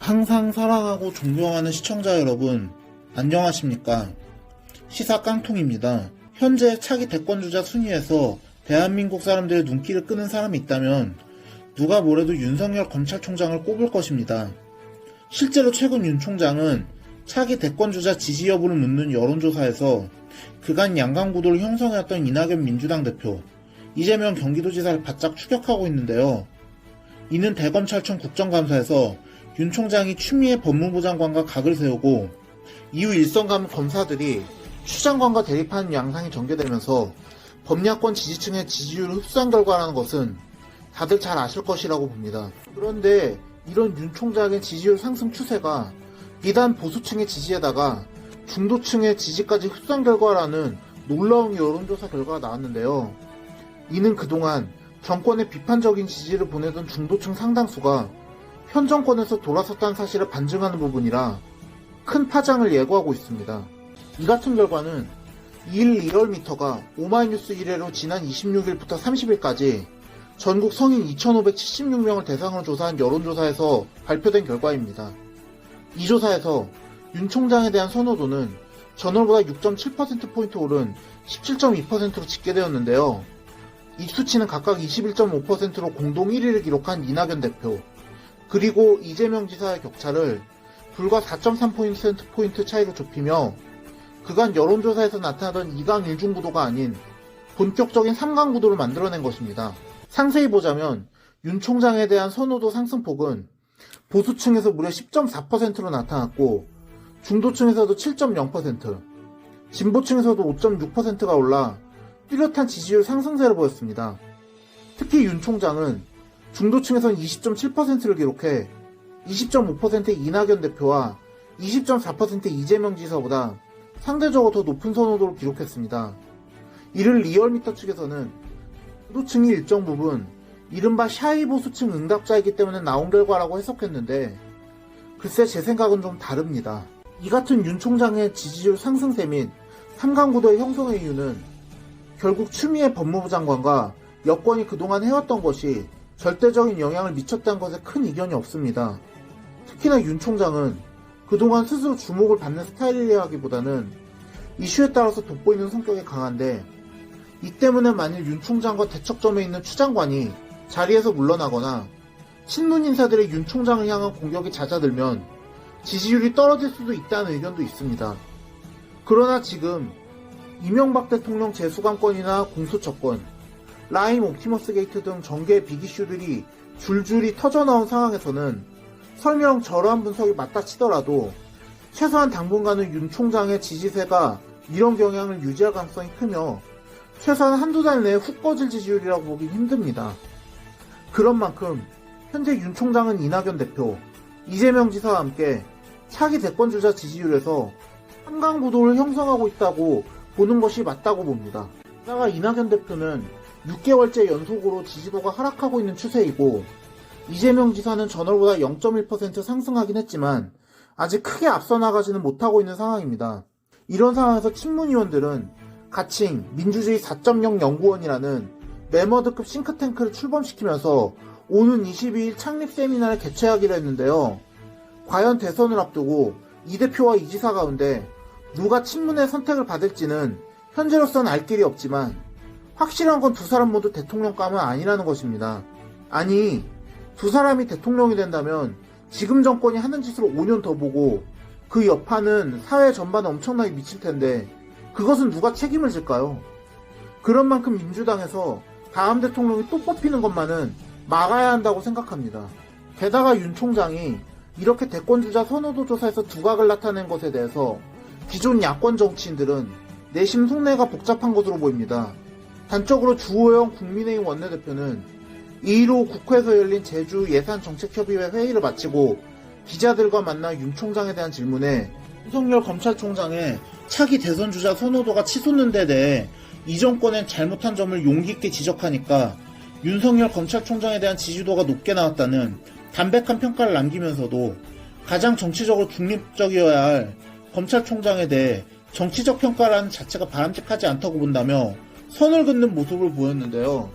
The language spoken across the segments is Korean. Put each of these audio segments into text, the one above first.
항상 사랑하고 존경하는 시청자 여러분, 안녕하십니까? 시사 깡통입니다. 현재 차기 대권주자 순위에서 대한민국 사람들의 눈길을 끄는 사람이 있다면 누가 뭐래도 윤석열 검찰총장을 꼽을 것입니다. 실제로 최근 윤 총장은 차기 대권주자 지지 여부를 묻는 여론조사에서 그간 양강구도를 형성해왔던 이낙연 민주당 대표, 이재명 경기도지사를 바짝 추격하고 있는데요. 이는 대검찰청 국정감사에서 윤 총장이 추미애 법무부 장관과 각을 세우고 이후 일선 검사들이 추 장관과 대립하는 양상이 전개되면서 범야권 지지층의 지지율을 흡수한 결과라는 것은 다들 잘 아실 것이라고 봅니다. 그런데 이런 윤 총장의 지지율 상승 추세가 비단 보수층의 지지에다가 중도층의 지지까지 흡수한 결과라는 놀라운 여론조사 결과가 나왔는데요. 이는 그동안 정권에 비판적인 지지를 보내던 중도층 상당수가 현 정권에서 돌아섰다는 사실을 반증하는 부분이라 큰 파장을 예고하고 있습니다. 이 같은 결과는 2일 1월미터가 오마이뉴스 1회로 지난 26일부터 30일까지 전국 성인 2,576명을 대상으로 조사한 여론조사에서 발표된 결과입니다. 이 조사에서 윤 총장에 대한 선호도는 전월보다 6.7%포인트 오른 17.2%로 집계되었는데요. 이 수치는 각각 21.5%로 공동 1위를 기록한 이낙연 대표, 그리고 이재명 지사의 격차를 불과 4.3%포인트 차이로 좁히며 그간 여론조사에서 나타나던 2강 1중 구도가 아닌 본격적인 3강 구도를 만들어낸 것입니다. 상세히 보자면 윤 총장에 대한 선호도 상승폭은 보수층에서 무려 10.4%로 나타났고 중도층에서도 7.0%, 진보층에서도 5.6%가 올라 뚜렷한 지지율 상승세를 보였습니다. 특히 윤 총장은 중도층에선 20.7%를 기록해 20.5%의 이낙연 대표와 20.4%의 이재명 지사보다 상대적으로 더 높은 선호도를 기록했습니다. 이를 리얼미터 측에서는 중도층이 일정 부분 이른바 샤이 보수층 응답자이기 때문에 나온 결과라고 해석했는데 글쎄 제 생각은 좀 다릅니다. 이 같은 윤 총장의 지지율 상승세 및 3강 구도의 형성의 이유는 결국 추미애 법무부 장관과 여권이 그동안 해왔던 것이 절대적인 영향을 미쳤다는 것에 큰 이견이 없습니다. 특히나 윤 총장은 그동안 스스로 주목을 받는 스타일이라기보다는 이슈에 따라서 돋보이는 성격이 강한데 이 때문에 만일 윤 총장과 대척점에 있는 추 장관이 자리에서 물러나거나 친문 인사들의 윤 총장을 향한 공격이 잦아들면 지지율이 떨어질 수도 있다는 의견도 있습니다. 그러나 지금 이명박 대통령 재수감권이나 공수처권, 라임 옵티머스 게이트 등 정계의 빅이슈들이 줄줄이 터져나온 상황에서는 설령 저러한 분석이 맞다치더라도 최소한 당분간은 윤 총장의 지지세가 이런 경향을 유지할 가능성이 크며 최소한 한두 달 내에 훅 꺼질 지지율이라고 보긴 힘듭니다. 그런 만큼 현재 윤 총장은 이낙연 대표, 이재명 지사와 함께 차기 대권주자 지지율에서 3강 구도를 형성하고 있다고 보는 것이 맞다고 봅니다. 게다가 이낙연 대표는 6개월째 연속으로 지지도가 하락하고 있는 추세이고 이재명 지사는 전월보다 0.1% 상승하긴 했지만 아직 크게 앞서 나가지는 못하고 있는 상황입니다. 이런 상황에서 친문 의원들은 가칭 민주주의 4.0 연구원이라는 매머드급 싱크탱크를 출범시키면서 오는 22일 창립 세미나를 개최하기로 했는데요. 과연 대선을 앞두고 이 대표와 이 지사 가운데 누가 친문의 선택을 받을지는 현재로서는 알 길이 없지만 확실한 건 두 사람 모두 대통령감은 아니라는 것입니다. 아니, 두 사람이 대통령이 된다면 지금 정권이 하는 짓을 5년 더 보고 그 여파는 사회 전반에 엄청나게 미칠 텐데 그것은 누가 책임을 질까요? 그런 만큼 민주당에서 다음 대통령이 또 뽑히는 것만은 막아야 한다고 생각합니다. 게다가 윤 총장이 이렇게 대권주자 선호도 조사에서 두각을 나타낸 것에 대해서 기존 야권 정치인들은 내심 속내가 복잡한 것으로 보입니다. 단적으로 주호영 국민의힘 원내대표는 2일 오후 국회에서 열린 제주 예산정책협의회 회의를 마치고 기자들과 만나 윤 총장에 대한 질문에 윤석열 검찰총장의 차기 대선주자 선호도가 치솟는 데 대해 이 정권엔 잘못한 점을 용기 있게 지적하니까 윤석열 검찰총장에 대한 지지도가 높게 나왔다는 담백한 평가를 남기면서도 가장 정치적으로 중립적이어야 할 검찰총장에 대해 정치적 평가라는 자체가 바람직하지 않다고 본다며 선을 긋는 모습을 보였는데요.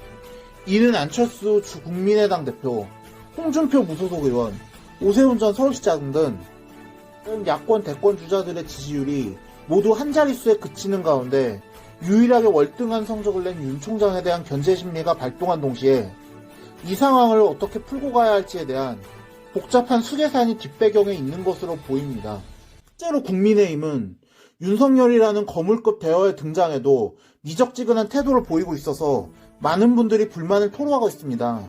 이는 안철수 국민의당 대표, 홍준표 무소속 의원, 오세훈 전 서울시장 등 야권 대권 주자들의 지지율이 모두 한 자릿수에 그치는 가운데 유일하게 월등한 성적을 낸 윤 총장에 대한 견제 심리가 발동한 동시에 이 상황을 어떻게 풀고 가야 할지에 대한 복잡한 수계산이 뒷배경에 있는 것으로 보입니다. 실제로 국민의힘은 윤석열이라는 거물급 대어에 등장해도 미적지근한 태도를 보이고 있어서 많은 분들이 불만을 토로하고 있습니다.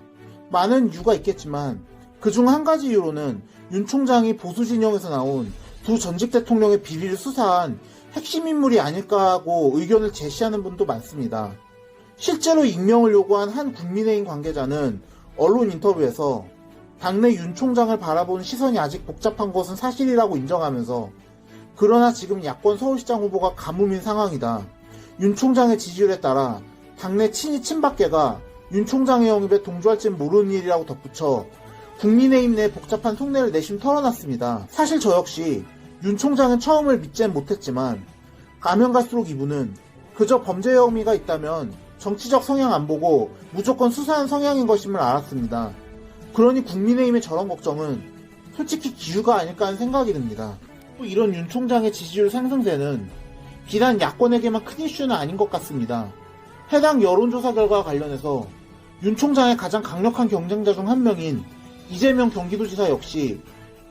많은 이유가 있겠지만 그중 한 가지 이유로는 윤 총장이 보수 진영에서 나온 두 전직 대통령의 비리를 수사한 핵심 인물이 아닐까 하고 의견을 제시하는 분도 많습니다. 실제로 익명을 요구한 한 국민의힘 관계자는 언론 인터뷰에서 당내 윤 총장을 바라보는 시선이 아직 복잡한 것은 사실이라고 인정하면서 그러나 지금 야권 서울시장 후보가 가뭄인 상황이다. 윤 총장의 지지율에 따라 당내 친이 친박계가 윤 총장의 영입에 동조할지는 모르는 일이라고 덧붙여 국민의힘 내 복잡한 속내를 내심 털어놨습니다. 사실 저 역시 윤 총장은 처음을 믿지는 못했지만 가면 갈수록 이분은 그저 범죄 혐의가 있다면 정치적 성향 안 보고 무조건 수사한 성향인 것임을 알았습니다. 그러니 국민의힘의 저런 걱정은 솔직히 기우가 아닐까 하는 생각이 듭니다. 또 이런 윤 총장의 지지율 상승세는 비단 야권에게만 큰 이슈는 아닌 것 같습니다. 해당 여론조사 결과와 관련해서 윤 총장의 가장 강력한 경쟁자 중 한 명인 이재명 경기도지사 역시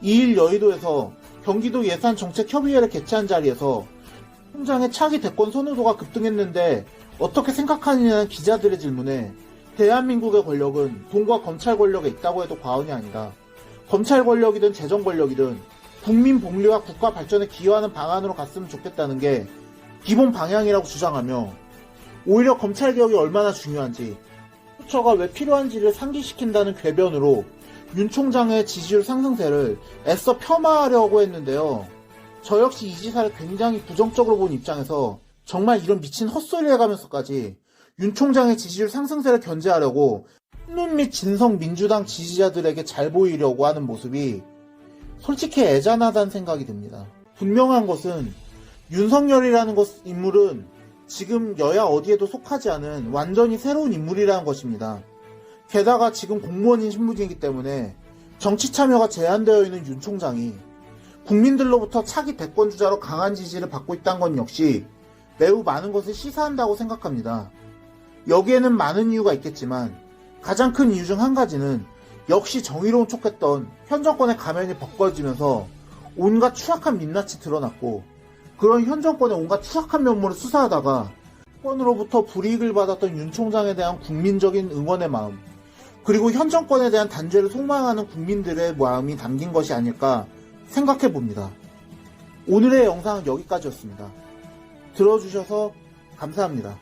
2일 여의도에서 경기도 예산정책협의회를 개최한 자리에서 총장의 차기 대권 선호도가 급등했는데 어떻게 생각하느냐는 기자들의 질문에 대한민국의 권력은 돈과 검찰 권력에 있다고 해도 과언이 아니다. 검찰 권력이든 재정 권력이든 국민 복리와 국가 발전에 기여하는 방안으로 갔으면 좋겠다는 게 기본 방향이라고 주장하며 오히려 검찰 개혁이 얼마나 중요한지 후처가 왜 필요한지를 상기시킨다는 궤변으로 윤 총장의 지지율 상승세를 애써 폄하하려고 했는데요. 저 역시 이 지사를 굉장히 부정적으로 본 입장에서 정말 이런 미친 헛소리 해가면서까지 윤 총장의 지지율 상승세를 견제하려고 친문 및 진성 민주당 지지자들에게 잘 보이려고 하는 모습이 솔직히 애잔하다는 생각이 듭니다. 분명한 것은 윤석열이라는 인물은 지금 여야 어디에도 속하지 않은 완전히 새로운 인물이라는 것입니다. 게다가 지금 공무원인 신분이기 때문에 정치 참여가 제한되어 있는 윤 총장이 국민들로부터 차기 대권주자로 강한 지지를 받고 있다는 건 역시 매우 많은 것을 시사한다고 생각합니다. 여기에는 많은 이유가 있겠지만 가장 큰 이유 중 한 가지는 역시 정의로운 척했던 현 정권의 가면이 벗겨지면서 온갖 추악한 민낯이 드러났고 그런 현 정권의 온갖 추악한 면모를 수사하다가 정권으로부터 불이익을 받았던 윤 총장에 대한 국민적인 응원의 마음 그리고 현 정권에 대한 단죄를 속망하는 국민들의 마음이 담긴 것이 아닐까 생각해봅니다. 오늘의 영상은 여기까지였습니다. 들어주셔서 감사합니다.